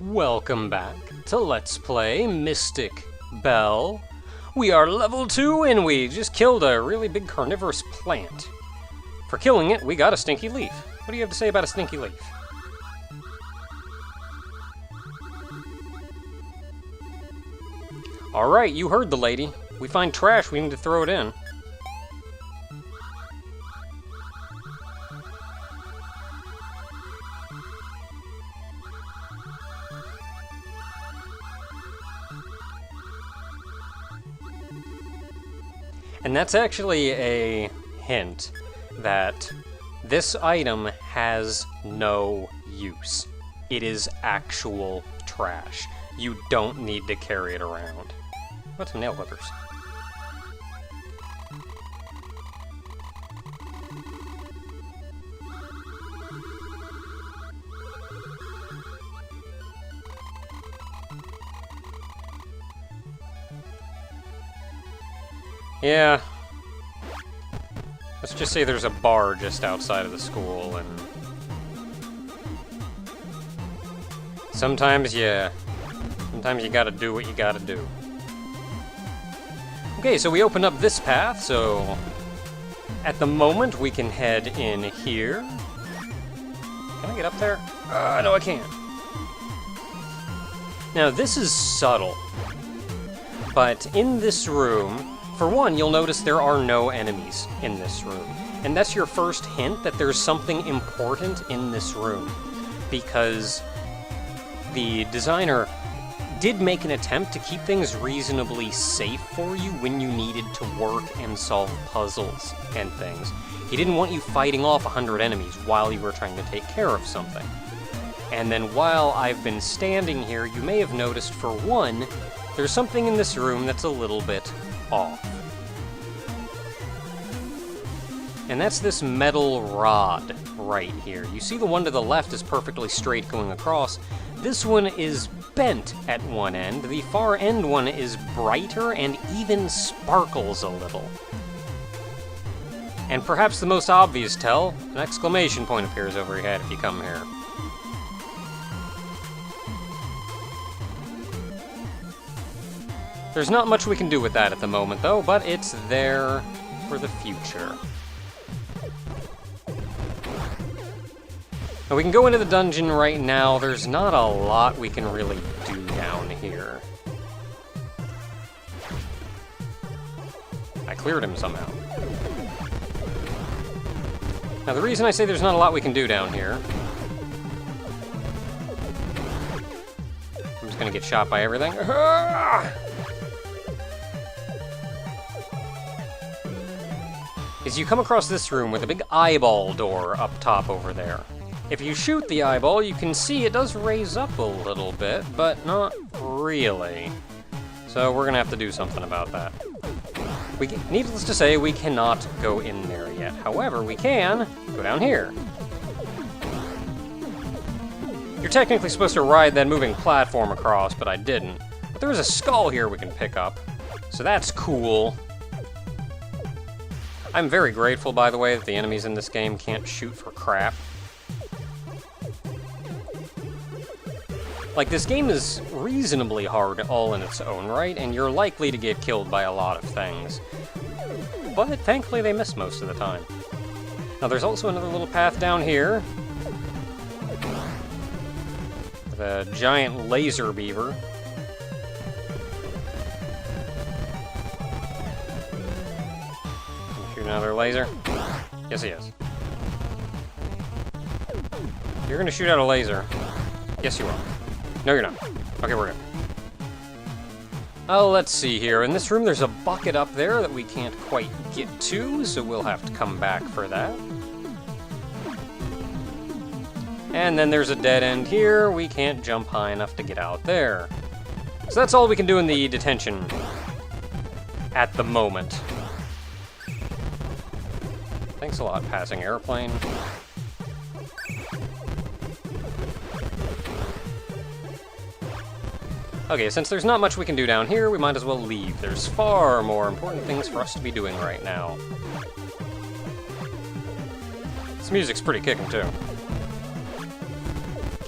Welcome back to Let's Play Mystik Belle. We are level 2 and we just killed a really big carnivorous plant. For killing it, we got a stinky leaf. What do you have to say about a stinky leaf? Alright, you heard the lady. We find trash, we need to throw it in. And that's actually a hint that this item has no use. It is actual trash. You don't need to carry it around. What's nail clippers? Yeah. Let's just say there's a bar just outside of the school, and sometimes you gotta do what you gotta do. Okay, so we open up this path, so at the moment we can head in here. Can I get up there? No, I can't. Now, this is subtle, but in this room, for one, you'll notice there are no enemies in this room. And that's your first hint that there's something important in this room. Because the designer did make an attempt to keep things reasonably safe for you when you needed to work and solve puzzles and things. He didn't want you fighting off 100 enemies while you were trying to take care of something. And then while I've been standing here, you may have noticed, for one, there's something in this room that's a little bit off. And that's this metal rod right here. You see the one to the left is perfectly straight going across. This one is bent at one end. The far end one is brighter and even sparkles a little. And perhaps the most obvious tell, an exclamation point appears over your head if you come here. There's not much we can do with that at the moment, though, but it's there for the future. Now, we can go into the dungeon right now. There's not a lot we can really do down here. I cleared him somehow. Now, the reason I say there's not a lot we can do down here... I'm just gonna get shot by everything. Is you come across this room with a big eyeball door up top over there. If you shoot the eyeball, you can see it does raise up a little bit, but not really. So we're gonna have to do something about that. Needless to say, we cannot go in there yet. However, we can go down here. You're technically supposed to ride that moving platform across, but I didn't. But there's a skull here we can pick up, so that's cool. I'm very grateful, by the way, that the enemies in this game can't shoot for crap. Like, this game is reasonably hard all in its own right, and you're likely to get killed by a lot of things. But thankfully they miss most of the time. Now, there's also another little path down here with a giant laser beaver. Another laser? Yes, he is. You're gonna shoot out a laser. Yes, you are. No, you're not. Okay, we're good. Oh, let's see here. In this room, there's a bucket up there that we can't quite get to, so we'll have to come back for that. And then there's a dead end here. We can't jump high enough to get out there. So that's all we can do in the detention at the moment. Thanks a lot, passing airplane. Okay, since there's not much we can do down here, we might as well leave. There's far more important things for us to be doing right now. This music's pretty kicking, too.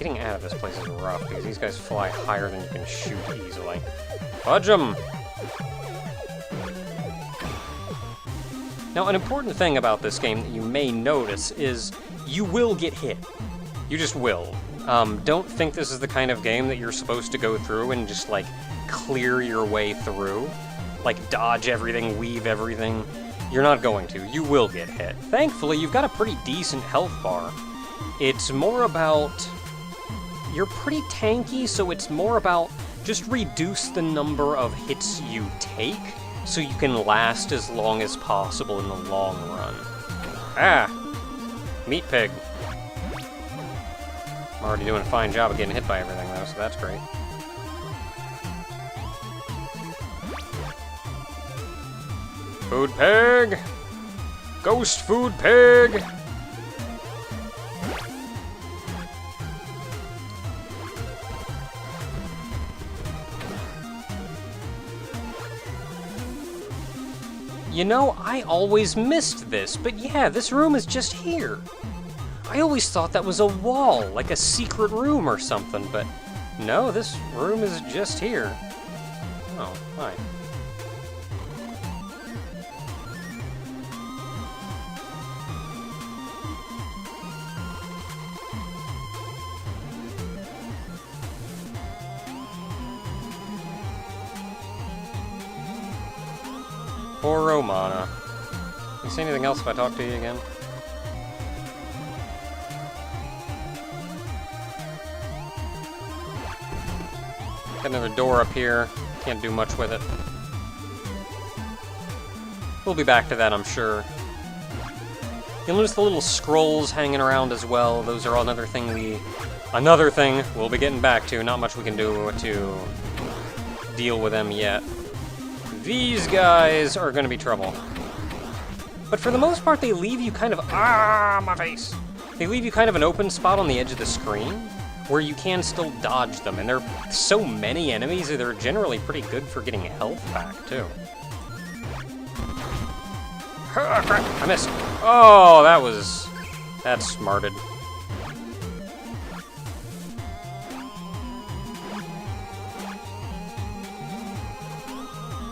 getting out of this place is rough, because these guys fly higher than you can shoot easily. Fudge 'em! Now, an important thing about this game that you may notice is you will get hit. You just will. Don't think this is the kind of game that you're supposed to go through and just, like, clear your way through. Like, dodge everything, weave everything. You're not going to. You will get hit. Thankfully, you've got a pretty decent health bar. It's more about... You're pretty tanky, so it's more about just reduce the number of hits you take so you can last as long as possible in the long run. Ah! Meat pig. I'm already doing a fine job of getting hit by everything, though, so that's great. Food pig! Ghost food pig! You know, I always missed this, but yeah, this room is just here. I always thought that was a wall, like a secret room or something, but no, this room is just here. Oh, hi. Poor Romana. You say anything else if I talk to you again? Got another door up here. Can't do much with it. We'll be back to that, I'm sure. You'll notice the little scrolls hanging around as well. Those are another thing we'll be getting back to. Not much we can do to deal with them yet. These guys are going to be trouble. But for the most part, they leave you kind of... Ah, my face! They leave you kind of an open spot on the edge of the screen where you can still dodge them. And there are so many enemies that they're generally pretty good for getting health back, too. Oh, crap! I missed. Oh, that's smarted.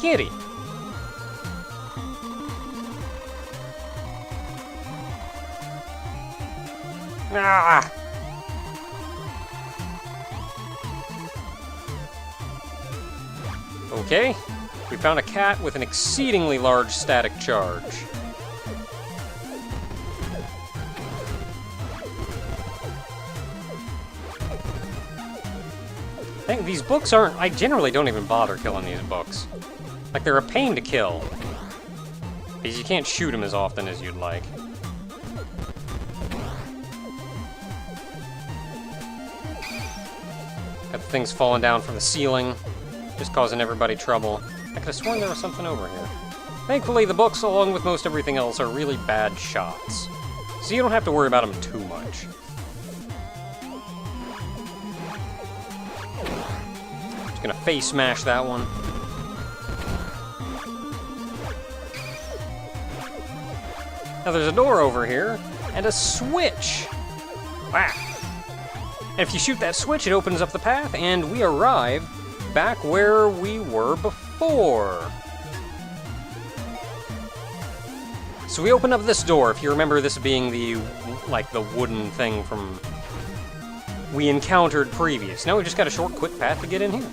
Kitty. Ah! Okay, we found a cat with an exceedingly large static charge. I think these books aren't... I generally don't even bother killing these books. Like, they're a pain to kill. Because you can't shoot them as often as you'd like. Got the things falling down from the ceiling, just causing everybody trouble. I could have sworn there was something over here. Thankfully, the books, along with most everything else, are really bad shots. So you don't have to worry about them too much. Just gonna face smash that one. Now there's a door over here, and a switch! Wow! And if you shoot that switch, it opens up the path, and we arrive back where we were before. So we open up this door, if you remember this being the wooden thing from we encountered previous. Now we just got a short, quick path to get in here.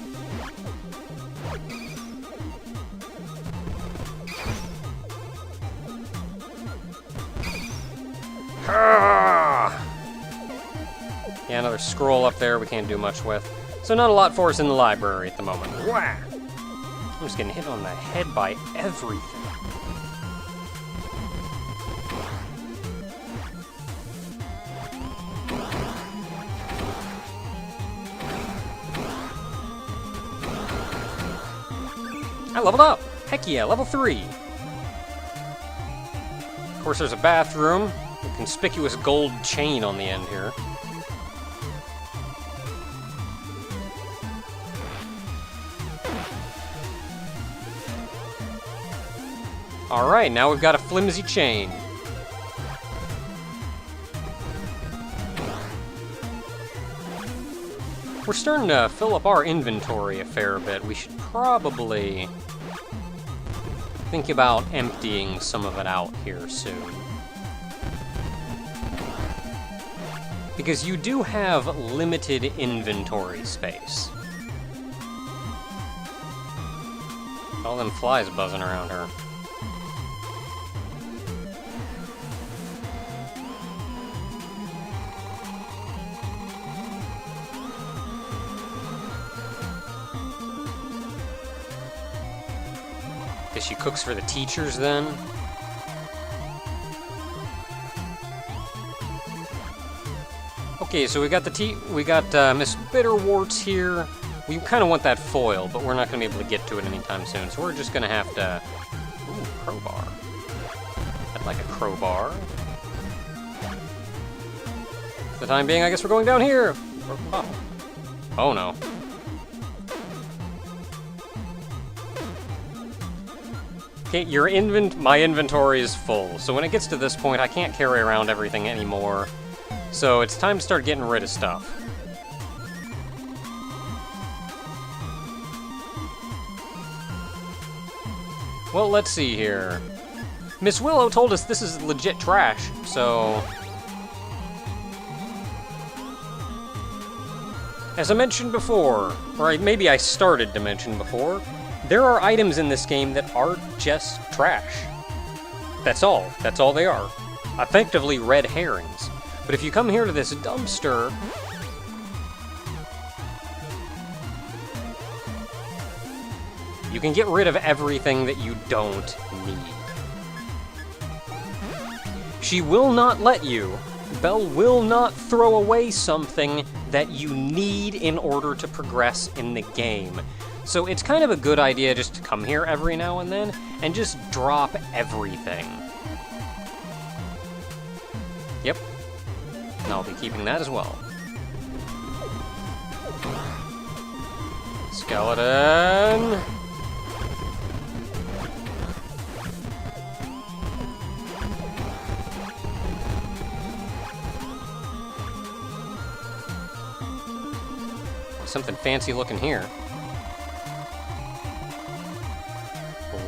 Yeah, another scroll up there we can't do much with. So not a lot for us in the library at the moment. Wah! I'm just getting hit on the head by everything. I leveled up! Heck yeah, level 3! Of course, there's a bathroom. A conspicuous gold chain on the end here. Alright, now we've got a flimsy chain. We're starting to fill up our inventory a fair bit. We should probably think about emptying some of it out here soon. Because you do have limited inventory space. All them flies buzzing around her. Guess she cooks for the teachers then? Okay, so we got Miss Bitterwarts here. We kind of want that foil, but we're not going to be able to get to it anytime soon, so we're just going to have to... Ooh, crowbar. I'd like a crowbar. For the time being, I guess we're going down here! Oh no. Okay, my inventory is full, so when it gets to this point, I can't carry around everything anymore. So it's time to start getting rid of stuff. Well, let's see here. Miss Willow told us this is legit trash, so... As I mentioned before, or maybe I started to mention before, there are items in this game that are just trash. That's all. That's all they are. Effectively red herrings. But if you come here to this dumpster... you can get rid of everything that you don't need. She will not let you. Belle will not throw away something that you need in order to progress in the game. So it's kind of a good idea just to come here every now and then and just drop everything. Yep. And I'll be keeping that as well. Skeleton! Something fancy looking here.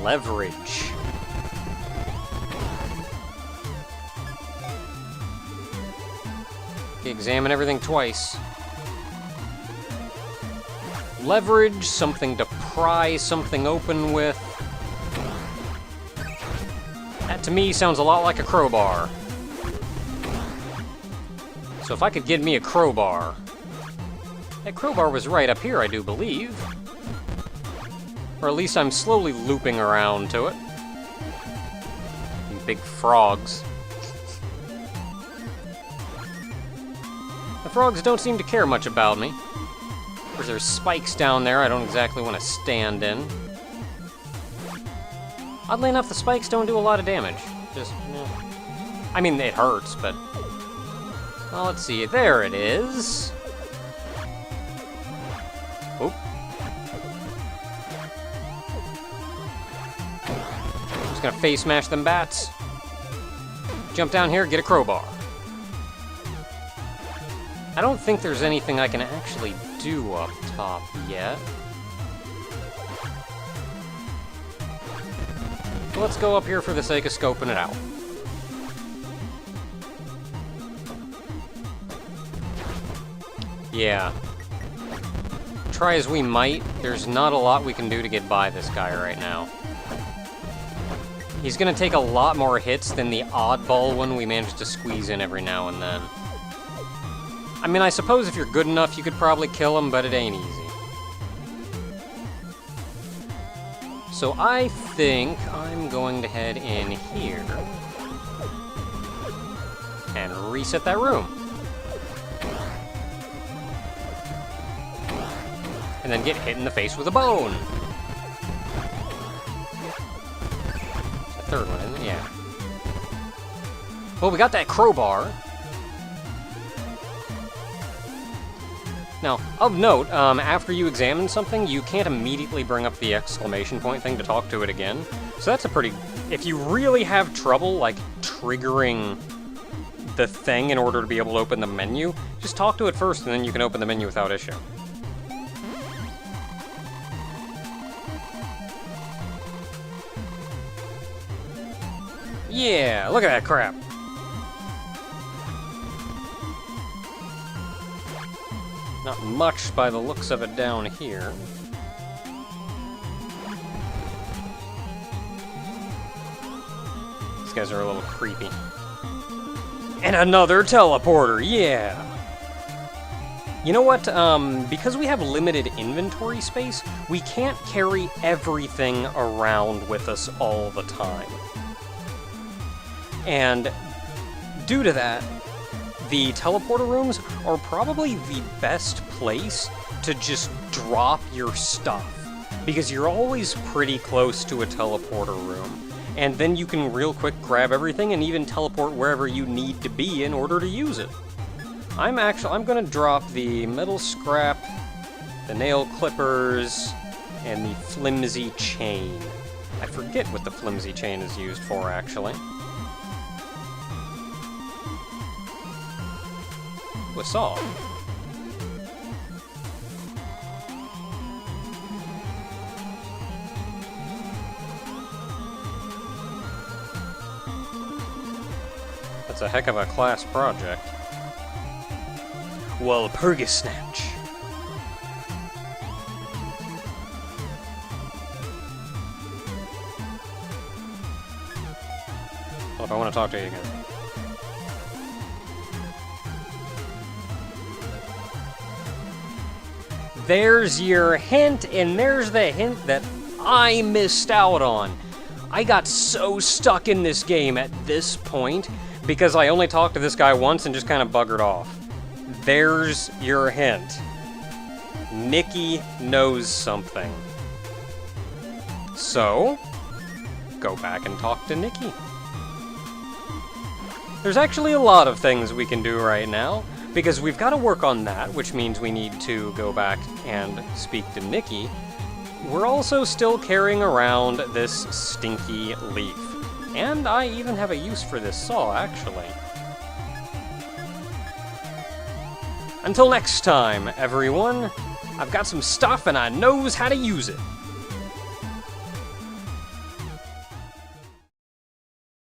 Leverage. Okay, examine everything twice. Leverage, something to pry something open with. That to me sounds a lot like a crowbar. So if I could get me a crowbar. That crowbar was right up here, I do believe. Or at least I'm slowly looping around to it. You big frogs. The frogs don't seem to care much about me. Of course, there's spikes down there I don't exactly want to stand in. Oddly enough, the spikes don't do a lot of damage. Just, I mean, it hurts, but... Well, let's see. There it is. Oop. Just gonna face smash them bats. Jump down here, get a crowbar. I don't think there's anything I can actually do up top yet. So let's go up here for the sake of scoping it out. Yeah. Try as we might, there's not a lot we can do to get by this guy right now. He's gonna take a lot more hits than the oddball one we managed to squeeze in every now and then. I mean, I suppose if you're good enough, you could probably kill him, but it ain't easy. So I think I'm going to head in here and reset that room. And then get hit in the face with a bone. It's the third one, isn't it? Yeah. Well, we got that crowbar. Now, of note, after you examine something, you can't immediately bring up the exclamation point thing to talk to it again. So that's a pretty... If you really have trouble, like, triggering the thing in order to be able to open the menu, just talk to it first, and then you can open the menu without issue. Yeah, look at that crap. Not much by the looks of it down here. These guys are a little creepy. And another teleporter, yeah! You know what, because we have limited inventory space, we can't carry everything around with us all the time. And due to that, the teleporter rooms are probably the best place to just drop your stuff, because you're always pretty close to a teleporter room, and then you can real quick grab everything and even teleport wherever you need to be in order to use it. I'm gonna drop the metal scrap, the nail clippers, and the flimsy chain. I forget what the flimsy chain is used for, actually. A saw. That's a heck of a class project. Walpurgisnatch. Well, if I want to talk to you again. There's your hint, and there's the hint that I missed out on. I got so stuck in this game at this point because I only talked to this guy once and just kind of buggered off. There's your hint. Nikki knows something. So, go back and talk to Nikki. There's actually a lot of things we can do right now, because we've got to work on that, which means we need to go back and speak to Nikki. We're also still carrying around this stinky leaf. And I even have a use for this saw, actually. Until next time, everyone, I've got some stuff and I knows how to use it.